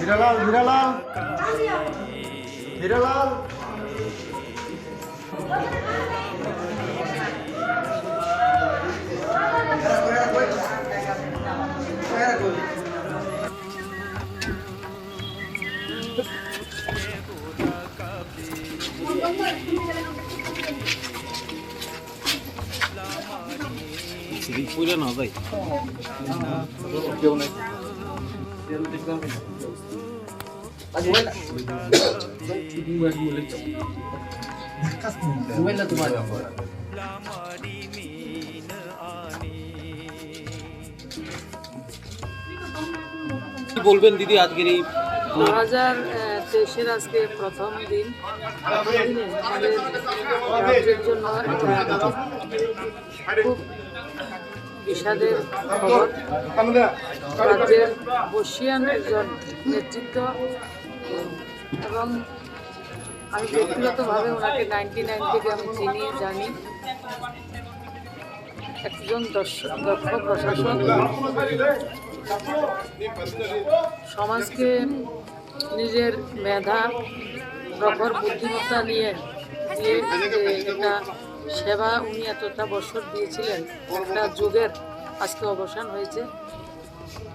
হিরালাল হিরালাল হিরালাল পুরা না ভাই কেউ নাই মোবাইল তোমার কি বলবেন দিদি আজকের এই 2023-এর আজকে প্রথম দিন আমাদের রাজ্যের জন্য একটা খুব বিষাদের খবর। রাজ্যের বর্ষীয়ান একজন নেতৃত্ব এবং আমি ব্যক্তিগতভাবে ওনাকে 99 থেকে আমি চিনি জানি। একজন দক্ষ প্রশাসক, সমাজকে নিজের মেধা প্রখর বুদ্ধিমত্তা নিয়ে একটা সেবা উনি এতটা বছর দিয়েছিলেন, একটা যুগের আজকে অবসান হয়েছে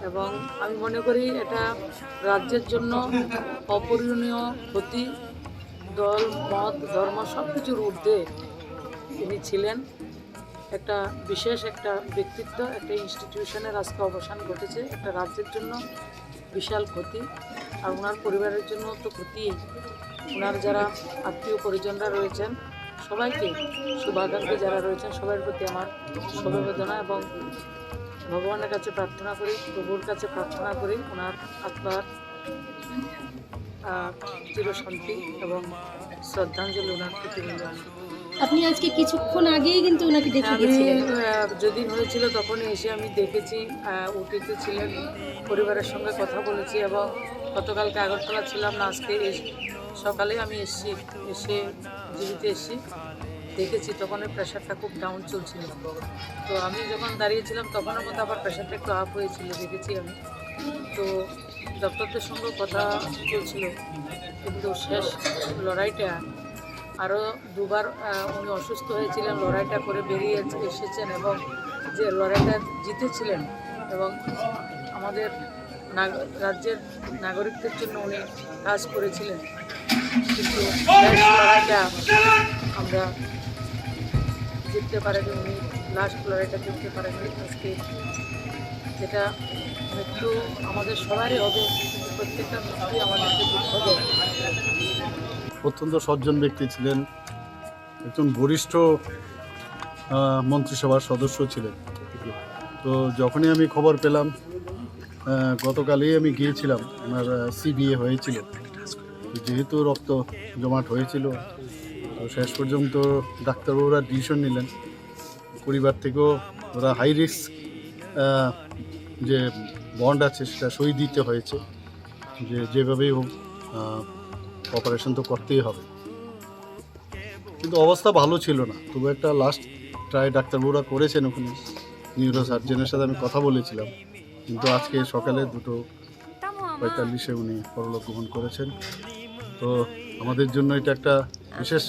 এবং আমি মনে করি এটা রাজ্যের জন্য অপূরণীয় ক্ষতি। দল মত ধর্ম সব কিছুর ঊর্ধ্বে তিনি ছিলেন। একটা বিশেষ একটা ব্যক্তিত্ব, একটা ইনস্টিটিউশনের আজকে অবসান ঘটেছে। একটা রাজ্যের জন্য বিশাল ক্ষতি, আর ওনার পরিবারের জন্য তো ক্ষতি। ওনার যারা আত্মীয় পরিজনরা রয়েছেন সবাইকে, শুভাকাঙ্ক্ষী যারা রয়েছেন সবার প্রতি আমার সমবেদনা এবং ভগবানের কাছে প্রার্থনা করি, প্রভুর কাছে প্রার্থনা করি ওনার আত্মার চিরশান্তি এবং শ্রদ্ধাঞ্জলি ওনার প্রতি নিবেদন। আপনি আজকে কিছুক্ষণ আগেই কিন্তু ওনাকে দেখে গেছিলেন। যেদিন হয়েছিল তখনই এসে আমি দেখেছি, উটিতে ছিলেন, পরিবারের সঙ্গে কথা বলেছি এবং গতকালকে আগরতলা ছিলাম না, আজকে সকালে আমি এসে জীবিতে এসেছি, দেখেছি। তখন প্রেশারটা খুব ডাউন চলছিল, তো আমি যখন দাঁড়িয়েছিলাম তখনের মধ্যে আবার প্রেশারটা একটু আপ হয়েছিল, দেখেছি আমি। তো ডক্টরদের সঙ্গে কথা চলছিল, কিন্তু শেষ লড়াইটা আরও দুবার উনি অসুস্থ হয়েছিলেন, লড়াইটা করে বেরিয়ে এসেছেন এবং যে লড়াইটা জিতেছিলেন এবং আমাদের রাজ্যের নাগরিকদের জন্য উনি কাজ করেছিলেন, কিন্তু লড়াইটা আমরা জিততে পারেনি, উনি লাস্ট লড়াইটা জিততে পারেনি। আজকে যেটা মৃত্যু আমাদের সবারই হবে, প্রত্যেকটা মৃত্যুই আমাদেরকে দুঃখ দেয়। অত্যন্ত সজ্জন ব্যক্তি ছিলেন, একজন বরিষ্ঠ মন্ত্রিসভার সদস্য ছিলেন। তো যখনই আমি খবর পেলাম, গতকালই আমি গিয়েছিলাম, ওনার সিবিএ হয়েছিল, যেহেতু রক্ত জমাট হয়েছিল তো শেষ পর্যন্ত ডাক্তারবাবুরা ডিসিশন নিলেন, পরিবার থেকেও ওরা হাই রিস্ক যে বন্ড আছে সেটা সই দিতে হয়েছে, যে যেভাবেই হোক অপারেশন তো করতেই হবে। কিন্তু অবস্থা ভালো ছিল না, তবু একটা লাস্ট ট্রাই ডাক্তারবাবুরা করেছেন। ওখানে নিউরো সার্জনের সাথে আমি কথা বলেছিলাম, কিন্তু আজকে সকালে 2:45 উনি পরলোক গমন করেছেন। তো আমাদের জন্য এটা একটা বিশেষ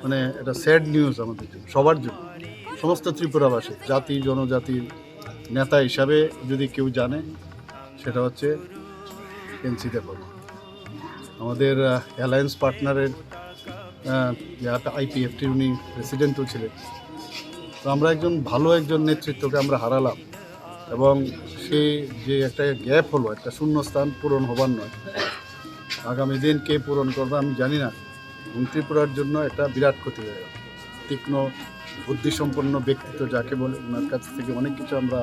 মানে এটা স্যাড নিউজ আমাদের জন্য, সবার জন্য, সমস্ত ত্রিপুরাবাসী, জাতি জনজাতির নেতা হিসাবে যদি কেউ জানে সেটা হচ্ছে এনসি দেববর্মা। আমাদের অ্যালায়েন্স পার্টনারের আইপিএফটির উনি প্রেসিডেন্টও ছিলেন। তো আমরা একজন নেতৃত্বকে আমরা হারালাম এবং সে যে একটা গ্যাপ হলো, একটা শূন্যস্থান পূরণ হবার নয়, আগামী দিন কে পূরণ করবে আমি জানি না। ত্রিপুরার জন্য একটা বিরাট ক্ষতি হয়ে গেল। তীক্ষ্ণ বুদ্ধিসম্পন্ন ব্যক্তিত্ব যাকে বলে, ওনার কাছ থেকে অনেক কিছু আমরা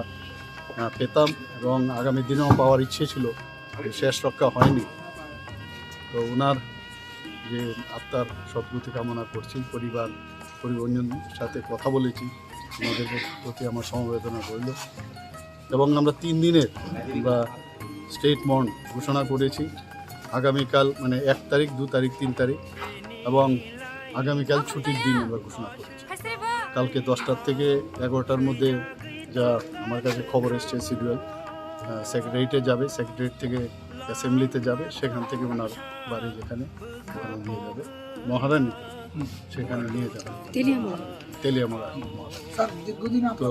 পেতাম এবং আগামী দিনেও পাওয়ার ইচ্ছে ছিল, শেষ রক্ষা হয়নি। তো ওনার যে আত্মার সদ্গতি কামনা করছি, পরিবর্তনের সাথে কথা বলেছি, ওনাদের প্রতি আমার সমবেদনা রইল এবং আমরা 3 দিনের বা স্টেট মর্ন ঘোষণা করেছি। আগামীকাল মানে 1 তারিখ, 2 তারিখ, 3 তারিখ এবং আগামীকাল ছুটির দিন আমরা ঘোষণা করেছি। কালকে 10টার থেকে 11টার মধ্যে যা আমার কাছে খবর এসছে শিডিউল সেক্রেটারিয়েটে যাবে, সেক্রেটারিয়েট থেকে অ্যাসেম্বলিতে যাবে, সেখান থেকে ওনার বাড়ি যেখানে ওখানে নিয়ে যাবে, মহারানী সেখানে নিয়ে যাবে তেলিয়ামোড়া। তো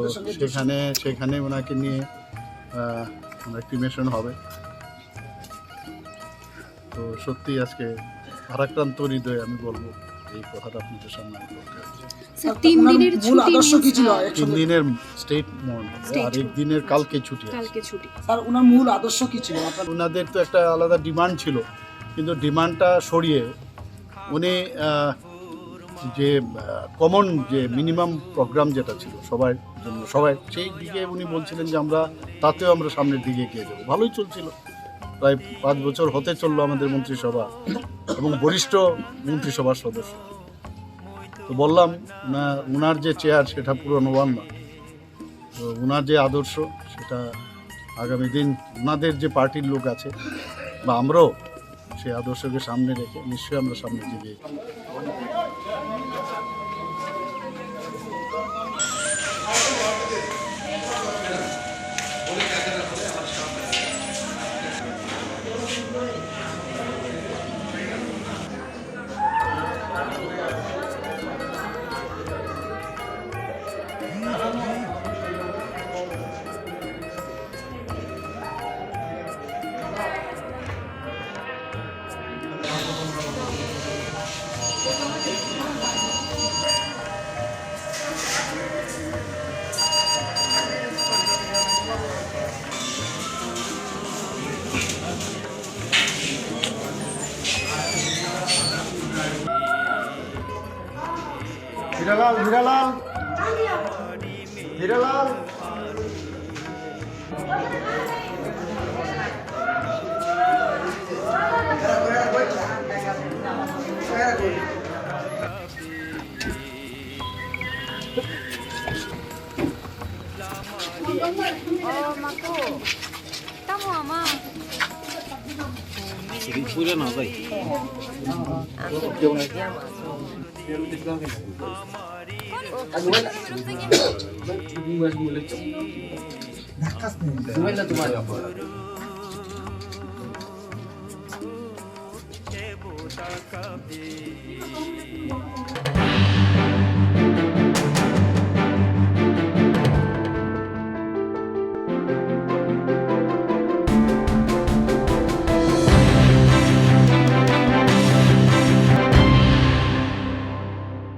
সেখানে ওনাকে নিয়ে ওনার ক্রিমেশন হবে। তো সত্যি আজকে ভারাক্রান্ত হৃদয়ে আমি বলবো এই কথাটা আপনাদের সামনে আমি বলতে চাচ্ছি। স্যার 3 দিনের মূল ছুটি আদর্শ কি ছিল? 3 দিনের স্টেট মর্ন আর একদিনের কালকে ছুটি আছে। কালকে ছুটি। স্যার ওনার মূল আদর্শ কি ছিল? ওনাদের তো একটা আলাদা ডিমান্ড ছিল, কিন্তু ডিমান্ডটা সরিয়ে উনি যে কমন যে মিনিমাম প্রোগ্রাম যেটা ছিল সবার জন্য, সবাই সেই দিকে উনি বলছিলেন যে তাতেও আমরা সামনের দিকে এগিয়ে যাবো। ভালোই চলছিল, প্রায় 5 বছর হতে চললো আমাদের মন্ত্রিসভা এবং বরিষ্ঠ মন্ত্রিসভার সদস্য। তো বললাম ওনার যে চেয়ার সেটা পুরো নবান্ন, তো ওনার যে আদর্শ সেটা আগামী দিন ওনাদের যে পার্টির লোক আছে বা আমরাও সেই আদর্শকে সামনে রেখে নিশ্চয়ই আমরা সামনে এগিয়ে যাব। হিরালাল হিরালাল হিরালাল পুরা না যাই তোমার